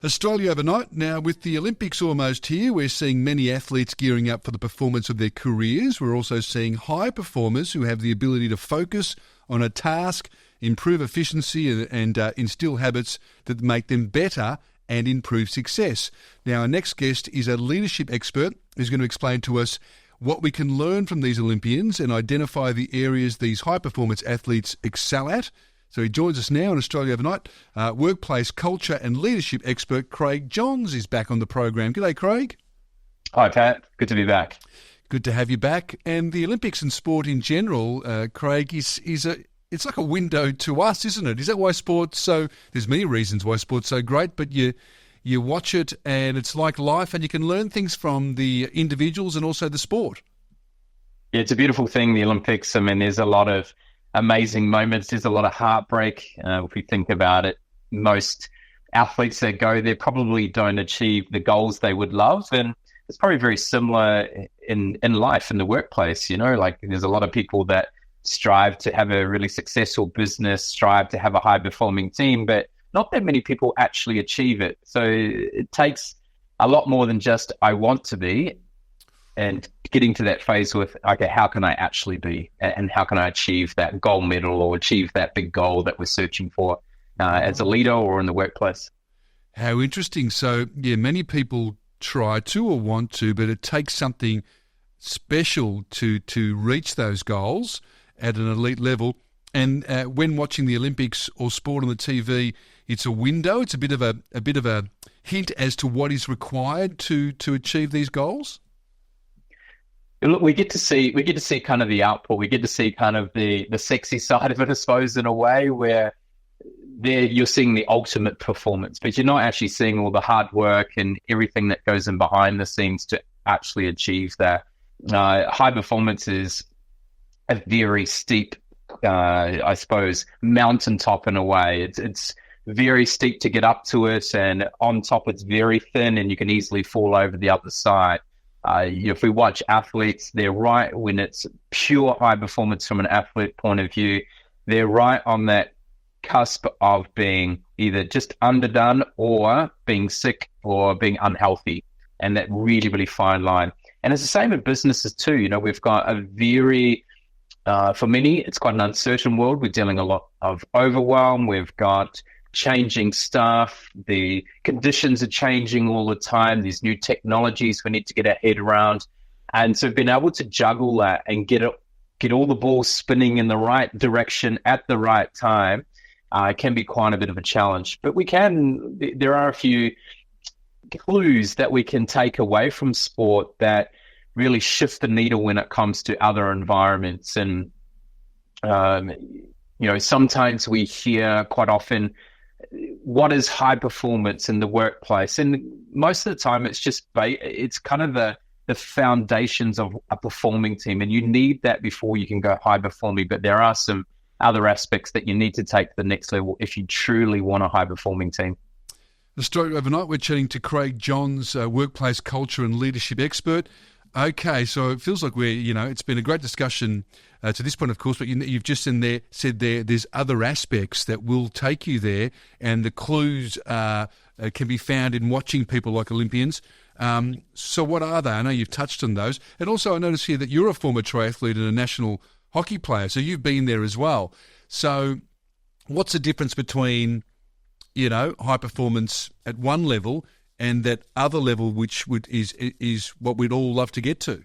Australia overnight. Now, with the Olympics almost here, we're seeing many athletes gearing up for the performance of their careers. We're also seeing high performers who have the ability to focus on a task, improve efficiency and instill habits that make them better and improve success. Now, our next guest is a leadership expert who's going to explain to us what we can learn from these Olympians and identify the areas these high-performance athletes excel at. So he joins us now on Australia Overnight. Workplace culture and leadership expert Craig Johns is back on the program. G'day, Craig. Hi, Pat. Good to be back. Good to have you back. And the Olympics and sport in general, Craig, it's like a window to us, isn't it? Is that why sport's so? There's many reasons why sport's so great, but you watch it and it's like life, and you can learn things from the individuals and also the sport. Yeah, it's a beautiful thing, the Olympics. I mean, there's a lot of amazing moments. There's a lot of heartbreak. If we think about it, most athletes that go there probably don't achieve the goals they would love. And it's probably very similar in life, in the workplace. You know, like there's a lot of people that strive to have a really successful business, strive to have a high performing team, but not that many people actually achieve it. So it takes a lot more than just I want to be, and getting to that phase with, okay, how can I actually be, and how can I achieve that gold medal or achieve that big goal that we're searching for as a leader or in the workplace. How interesting. So, yeah, many people try to or want to, but it takes something special to reach those goals at an elite level. And when watching the Olympics or sport on the TV, it's a window. It's a bit of a hint as to what is required to achieve these goals. Look, we get to see kind of the output. We get to see kind of the sexy side of it, I suppose, in a way where there you're seeing the ultimate performance, but you're not actually seeing all the hard work and everything that goes in behind the scenes to actually achieve that. High performance is a very steep, I suppose, mountaintop in a way. It's very steep to get up to it, and on top it's very thin, and you can easily fall over the other side. If we watch athletes, they're right when it's pure high performance from an athlete point of view, they're right on that cusp of being either just underdone or being sick or being unhealthy, and that really, really fine line. And it's the same in businesses too. You know, we've got a very, for many, it's quite an uncertain world. We're dealing a lot of overwhelm. We've got changing stuff. The conditions are changing all the time. There's new technologies we need to get our head around. And so being able to juggle that and get all the balls spinning in the right direction at the right time can be quite a bit of a challenge. But there are a few clues that we can take away from sport that really shift the needle when it comes to other environments. And, sometimes we hear quite often, what is high performance in the workplace? And most of the time it's kind of the foundations of a performing team, and you need that before you can go high performing. But there are some other aspects that you need to take to the next level if you truly want a high performing team. Australia Overnight, we're chatting to Craig Johns, workplace culture and leadership expert. Okay, so it feels like it's been a great discussion to this point, of course, but you've just said there's other aspects that will take you there, and the clues can be found in watching people like Olympians. So what are they? I know you've touched on those. And also I notice here that you're a former triathlete and a national hockey player, so you've been there as well. So what's the difference between, high performance at one level and that other level, which is what we'd all love to get to?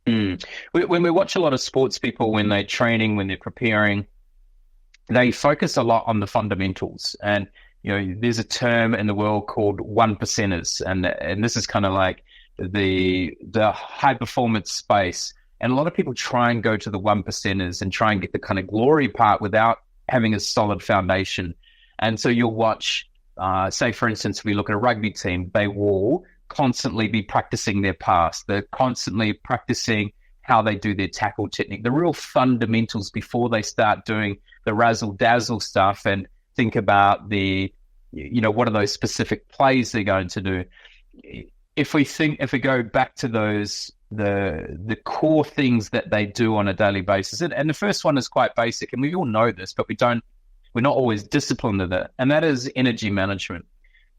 When we watch a lot of sports people, when they're training, when they're preparing, they focus a lot on the fundamentals. And, there's a term in the world called one percenters. And this is kind of like the high performance space. And a lot of people try and go to the one percenters and try and get the kind of glory part without having a solid foundation. And so you'll watch, say, for instance, if we look at a rugby team, they will constantly be practicing their pass. They're constantly practicing how they do their tackle technique, the real fundamentals before they start doing the razzle-dazzle stuff and think about what are those specific plays they're going to do. If we go back to those, the core things that they do on a daily basis, and the first one is quite basic, and we all know this, but we're not always disciplined with it, and that is energy management.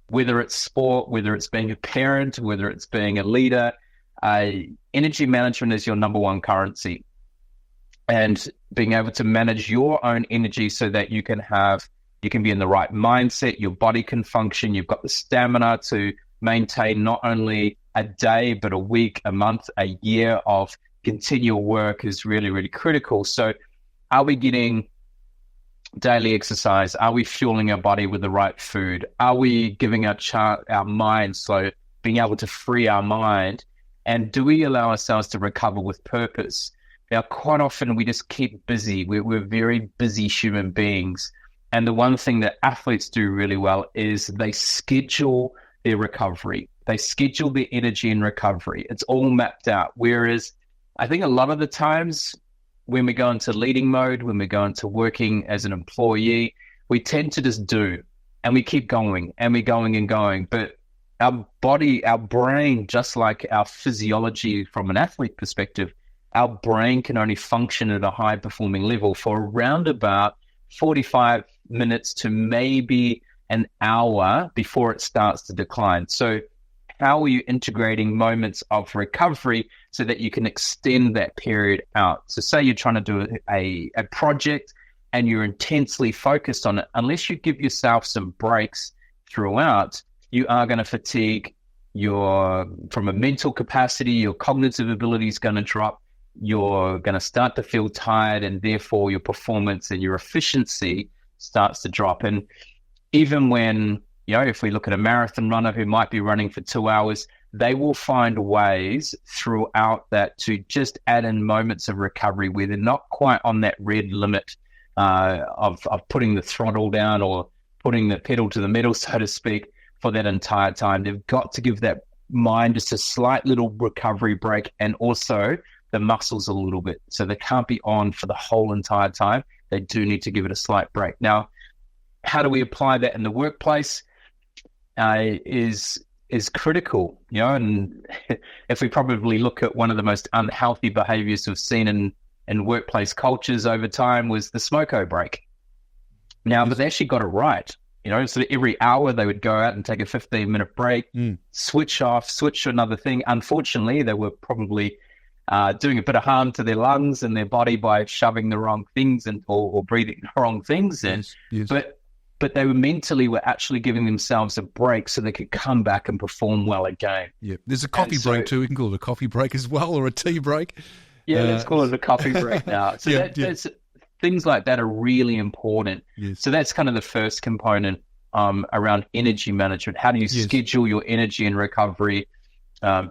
whether it's sport, whether it's being a parent, whether it's being a leader. Energy management is your number one currency. And being able to manage your own energy so that you can be in the right mindset, your body can function, you've got the stamina to maintain not only a day, but a week, a month, a year of continual work is really, really critical. So are we getting daily exercise? Are we fueling our body with the right food? Are we giving our mind, so being able to free our mind? And do we allow ourselves to recover with purpose? Now, quite often we just keep busy. We're very busy human beings. And the one thing that athletes do really well is they schedule their recovery. They schedule their energy in recovery. It's all mapped out. Whereas I think a lot of the times when we go into leading mode, when we go into working as an employee, we tend to just do, and we keep going and we're going and going. But our body, our brain, just like our physiology from an athlete perspective, our brain can only function at a high performing level for around about 45 minutes to maybe an hour before it starts to decline. So how are you integrating moments of recovery so that you can extend that period out? So say you're trying to do a project and you're intensely focused on it. Unless you give yourself some breaks throughout, you are going to fatigue. From a mental capacity, your cognitive ability is going to drop. You're going to start to feel tired, and therefore your performance and your efficiency starts to drop. And even when, if we look at a marathon runner who might be running for 2 hours, they will find ways throughout that to just add in moments of recovery where they're not quite on that red limit of putting the throttle down or putting the pedal to the metal, so to speak, for that entire time. They've got to give that mind just a slight little recovery break, and also the muscles a little bit. So they can't be on for the whole entire time. They do need to give it a slight break. Now, how do we apply that in the workplace is critical, and if we probably look at one of the most unhealthy behaviors we've seen in workplace cultures over time was the smoko break. Now, but they actually got it right. So every hour they would go out and take a 15-minute break, switch off, switch to another thing. Unfortunately, they were probably doing a bit of harm to their lungs and their body by shoving the wrong things or breathing the wrong things in. Yes. But they were actually giving themselves a break so they could come back and perform well again. Yeah, there's a coffee break too. We can call it a coffee break as well, or a tea break. Yeah, let's call it a coffee break now. So that's things like that are really important. Yes. So that's kind of the first component around energy management. How do you schedule your energy and recovery,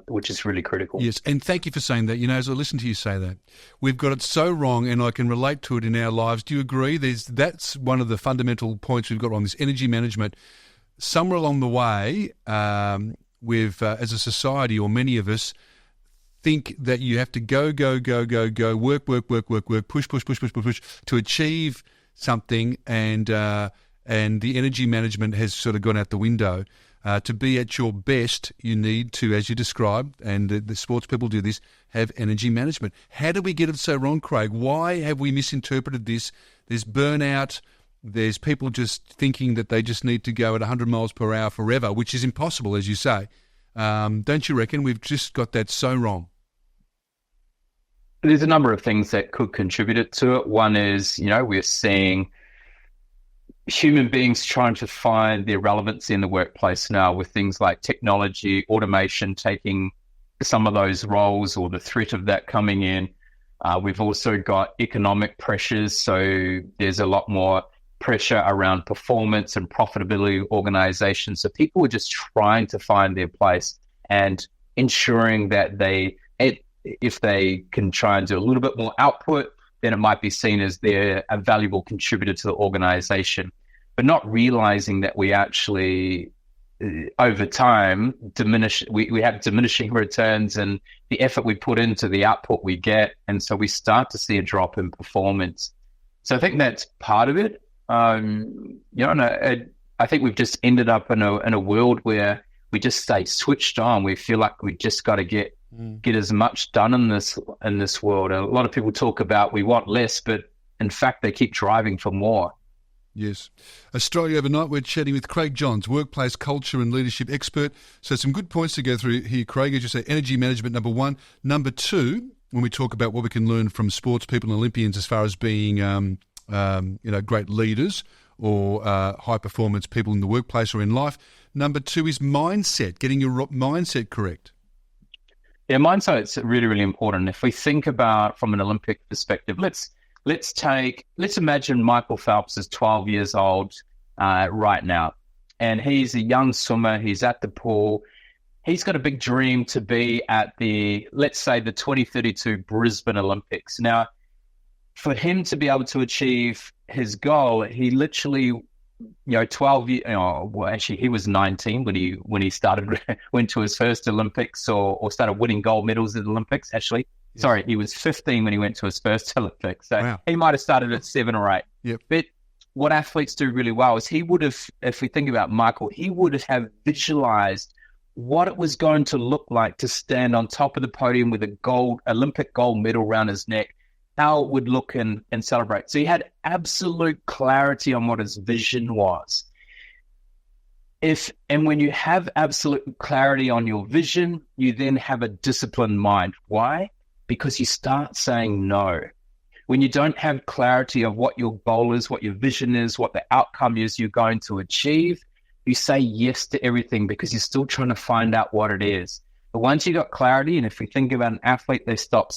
which is really critical. Yes, and thank you for saying that. As I listen to you say that, we've got it so wrong, and I can relate to it in our lives. Do you agree? That's one of the fundamental points we've got on this energy management. Somewhere along the way, we've, as a society, or many of us, think that you have to go, work, push to achieve something, and the energy management has sort of gone out the window. To be at your best, you need to, as you described, and the sports people do this, have energy management. How do we get it so wrong, Craig? Why have we misinterpreted this? There's burnout. There's people just thinking that they just need to go at 100 miles per hour forever, which is impossible, as you say. Don't you reckon we've just got that so wrong? There's a number of things that could contribute to it. One is, we're seeing human beings trying to find their relevancy in the workplace now with things like technology, automation taking some of those roles, or the threat of that coming in. We've also got economic pressures, so there's a lot more pressure around performance and profitability of organizations. So people are just trying to find their place and ensuring that if they can try and do a little bit more output, then it might be seen as they're a valuable contributor to the organization, but not realizing that we actually, over time, we have diminishing returns and the effort we put into the output we get. And so we start to see a drop in performance. So I think that's part of it. And I think we've just ended up in a world where we just stay switched on. We feel like we just got to get as much done in this world. A lot of people talk about we want less, but in fact, they keep driving for more. Yes. Australia Overnight, we're chatting with Craig Johns, workplace culture and leadership expert. So some good points to go through here, Craig. As you say, energy management, number one. Number two, when we talk about what we can learn from sports people and Olympians as far as being great leaders or high performance people in the workplace or in life. Number two is mindset, getting your mindset correct. Yeah, mindset's really, really important. If we think about from an Olympic perspective, let's imagine Michael Phelps is 12 years old right now, and he's a young swimmer. He's at the pool. He's got a big dream to be at let's say the 2032 Brisbane Olympics. Now, for him to be able to achieve his goal, he literally, 12 years, well, actually he was 19 when he started, went to his first Olympics or started winning gold medals at the Olympics, actually. Yes. Sorry, he was 15 when he went to his first Olympics. So wow. He might have started at 7 or 8. Yep. But what athletes do really well is he would have, if we think about Michael, he would have visualized what it was going to look like to stand on top of the podium with a Olympic gold medal around his neck, how it would look and celebrate. So he had absolute clarity on what his vision was. And when you have absolute clarity on your vision, you then have a disciplined mind. Why? Because you start saying no. When you don't have clarity of what your goal is, what your vision is, what the outcome is you're going to achieve, you say yes to everything because you're still trying to find out what it is. But once you got clarity, and if we think about an athlete, they start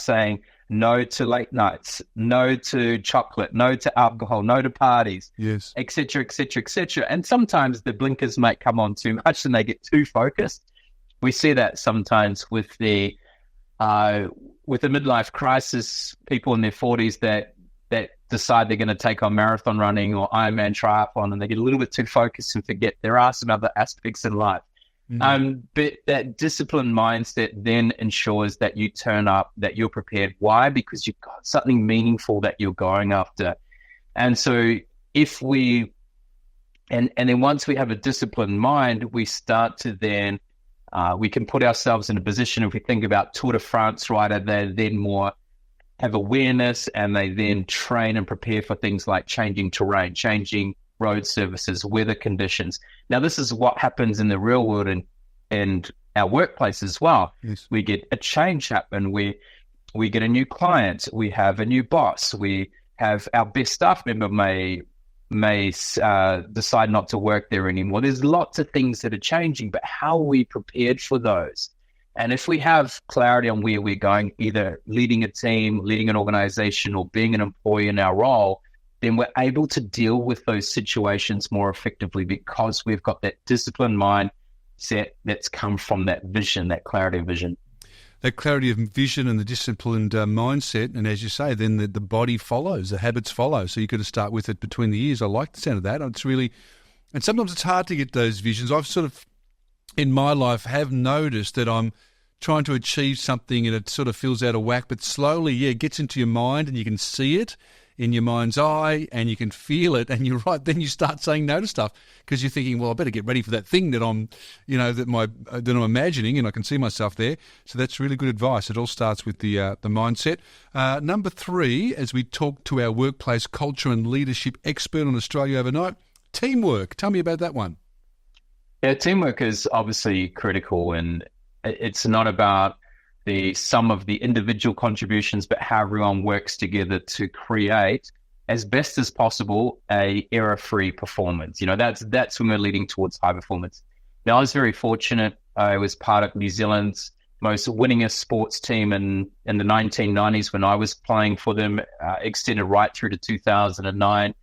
saying no to late nights, no to chocolate, no to alcohol, no to parties, yes, et cetera, et cetera, et cetera. And sometimes the blinkers might come on too much and they get too focused. We see that sometimes with the midlife crisis, people in their 40s that decide they're going to take on marathon running or Ironman triathlon, and they get a little bit too focused and forget there are some other aspects in life. Mm-hmm. But that disciplined mindset then ensures that you turn up, that you're prepared. Why? Because you've got something meaningful that you're going after. And so and then once we have a disciplined mind, we start to then, we can put ourselves in a position, if we think about Tour de France rider, they then more have awareness and they then train and prepare for things like changing terrain, changing road surfaces, weather conditions. Now, this is what happens in the real world and our workplace as well. Yes. We get a change happen. We get a new client. We have a new boss. We have our best staff member may decide not to work there anymore. There's lots of things that are changing, but how are we prepared for those? And if we have clarity on where we're going, either leading a team, leading an organization, or being an employee in our role, then we're able to deal with those situations more effectively because we've got that disciplined mindset that's come from that vision, that clarity of vision. That clarity of vision and the disciplined mindset, and as you say, then the body follows, the habits follow. So you've got to start with it between the ears. I like the sound of that. It's really, and sometimes it's hard to get those visions. I've sort of, in my life, have noticed that I'm trying to achieve something and it sort of feels out of whack, but slowly, it gets into your mind and you can see it in your mind's eye and you can feel it, and you're right, then you start saying no to stuff because you're thinking, well, I better get ready for that thing that I'm imagining and I can see myself there. So that's really good advice. It all starts with the mindset. Number 3, as we talk to our workplace culture and leadership expert on Australia Overnight, teamwork. Tell me about that one. Yeah, teamwork is obviously critical, and it's not about the sum of the individual contributions, but how everyone works together to create, as best as possible, a error-free performance. That's when we're leading towards high performance. Now, I was very fortunate. I was part of New Zealand's most winningest sports team in the 1990s when I was playing for them, extended right through to 2009,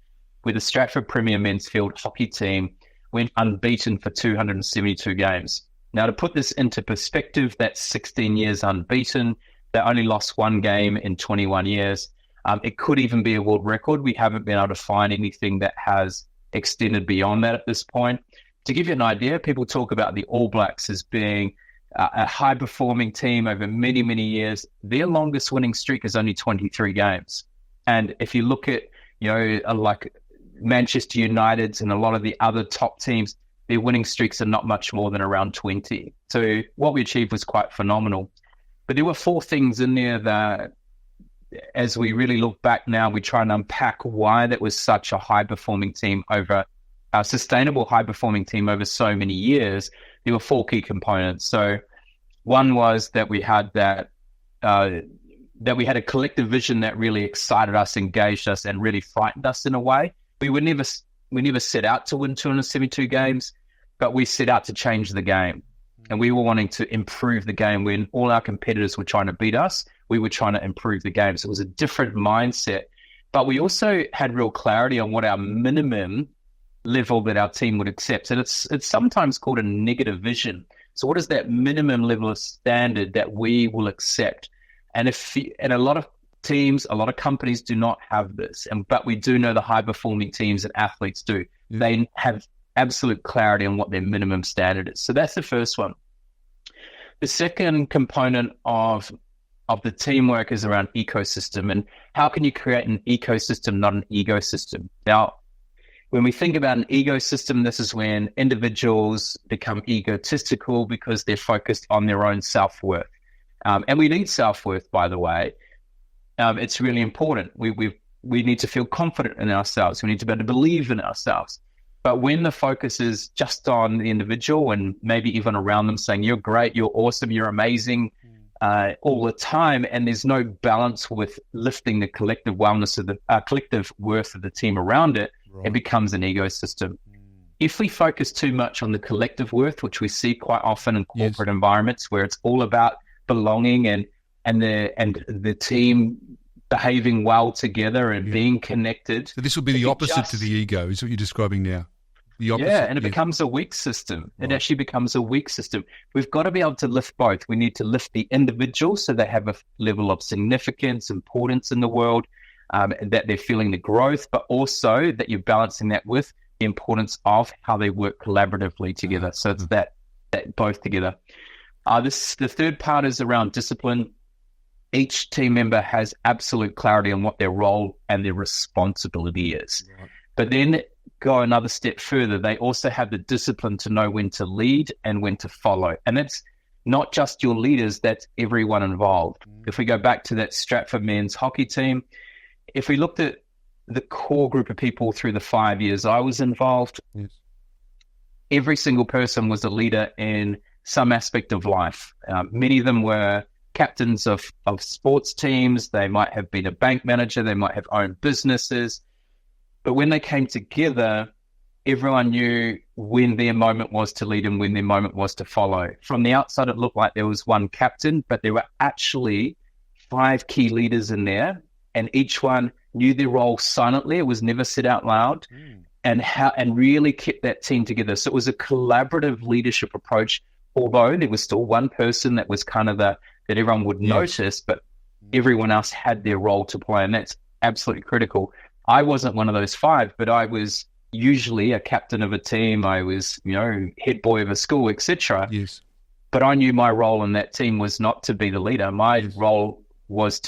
with the Stratford Premier Men's Field Hockey team, went unbeaten for 272 games. Now, to put this into perspective, that's 16 years unbeaten. They only lost 1 game in 21 years. It could even be a world record. We haven't been able to find anything that has extended beyond that at this point. To give you an idea, people talk about the All Blacks as being a high-performing team over many, many years. Their longest winning streak is only 23 games. And if you look at, like Manchester United's and a lot of the other top teams, their winning streaks are not much more than around 20. So what we achieved was quite phenomenal. But there were 4 things in there that as we really look back now, we try and unpack why that was such a high-performing team over a sustainable high-performing team over so many years. There were 4 key components. So one was that we had that we had a collective vision that really excited us, engaged us, and really frightened us in a way. We never set out to win 272 games, but we set out to change the game. And we were wanting to improve the game. When all our competitors were trying to beat us, we were trying to improve the game. So it was a different mindset. But we also had real clarity on what our minimum level that our team would accept. And it's sometimes called a negative vision. So what is that minimum level of standard that we will accept? And a lot of teams, a lot of companies do not have this, but we do know the high-performing teams and athletes do. Yeah. They have absolute clarity on what their minimum standard is. So that's the first one. The second component of the teamwork is around ecosystem, and how can you create an ecosystem, not an ecosystem? Now, when we think about an ecosystem, this is when individuals become egotistical because they're focused on their own self-worth. And we need self-worth, by the way. It's really important. We need to feel confident in ourselves. We need to be able to believe in ourselves. But when the focus is just on the individual and maybe even around them saying, you're great, you're awesome, you're amazing all the time, and there's no balance with lifting the collective wellness of the collective worth of the team around it, right, it becomes an ecosystem. If we focus too much on the collective worth, which we see quite often in corporate environments where it's all about belonging and the team behaving well together and being connected. So this will be the opposite to the ego, is what you're describing now. The opposite. Yeah, and it becomes a weak system. Right. It actually becomes a weak system. We've got to be able to lift both. We need to lift the individual so they have a level of significance, importance in the world, that they're feeling the growth, but also that you're balancing that with the importance of how they work collaboratively together. So it's that both together. The third part is around discipline. Each team member has absolute clarity on what their role and their responsibility is. Right. But then go another step further. They also have the discipline to know when to lead and when to follow. And that's not just your leaders, that's everyone involved. If we go back to that Stratford men's hockey team, if we looked at the core group of people through the 5 years I was involved, every single person was a leader in some aspect of life. Many of them were captains of sports teams. They might have been a bank manager. They might have owned businesses. But when they came together, everyone knew when their moment was to lead and when their moment was to follow. From the outside, it looked like there was one captain, but there were actually 5 key leaders in there, and each one knew their role silently. It was never said out loud, and really kept that team together. So it was a collaborative leadership approach, although there was still one person that was kind of that everyone would notice, but everyone else had their role to play, and that's absolutely critical. I wasn't one of those 5, but I was usually a captain of a team. I was, head boy of a school, etc. Yes. But I knew my role in that team was not to be the leader. My role was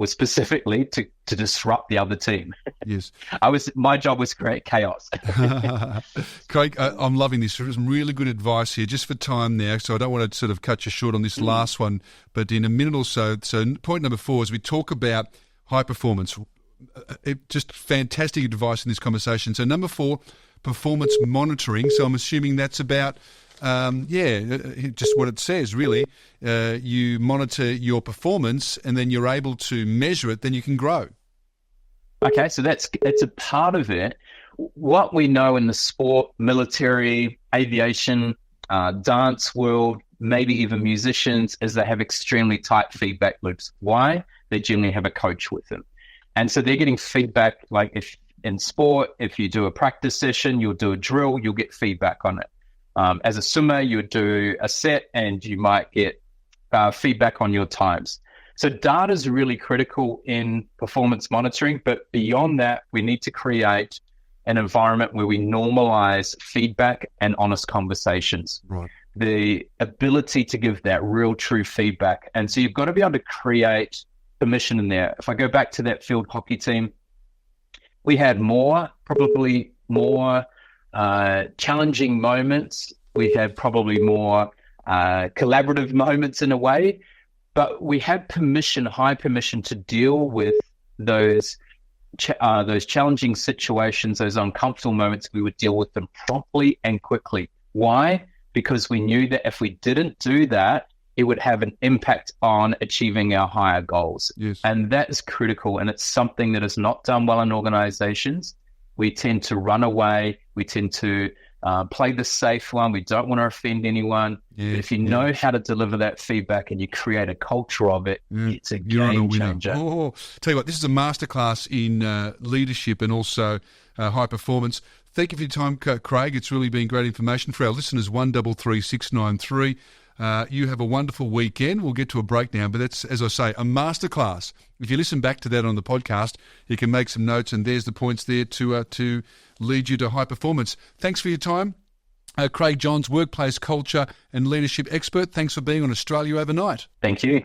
specifically to disrupt the other team. Yes. My job was to create chaos. Craig, I'm loving this. There's some really good advice here, just for time now, so I don't want to sort of cut you short on this last one, but in a minute or so. So point number 4 is we talk about high performance. Just fantastic advice in this conversation. So number 4, performance monitoring. So I'm assuming that's about, just what it says, really. You monitor your performance and then you're able to measure it, then you can grow. Okay, so that's a part of it. What we know in the sport, military, aviation, dance world, maybe even musicians, is they have extremely tight feedback loops. Why? They generally have a coach with them. And so they're getting feedback, like if in sport, if you do a practice session, you'll do a drill, you'll get feedback on it. As a swimmer, you would do a set and you might get feedback on your times. So data is really critical in performance monitoring, but beyond that, we need to create an environment where we normalize feedback and honest conversations. Right. The ability to give that real, true feedback. And so you've got to be able to create permission in there. If I go back to that field hockey team, we had probably more challenging moments. We had probably more collaborative moments in a way, but we had permission, high permission, to deal with those challenging situations, those uncomfortable moments. We would deal with them promptly and quickly. Why? Because we knew that if we didn't do that, it would have an impact on achieving our higher goals. Yes. And that is critical. And it's something that is not done well in organizations. We tend to run away. We tend to play the safe one. We don't want to offend anyone. Yeah, but if you know how to deliver that feedback and you create a culture of it, it's a game changer. Oh, tell you what, this is a masterclass in leadership and also high performance. Thank you for your time, Craig. It's really been great information for our listeners. 133693. You have a wonderful weekend. We'll get to a break now, but that's, as I say, a masterclass. If you listen back to that on the podcast, you can make some notes, and there's the points there to lead you to high performance. Thanks for your time. Craig Johns, workplace culture and leadership expert. Thanks for being on Australia Overnight. Thank you.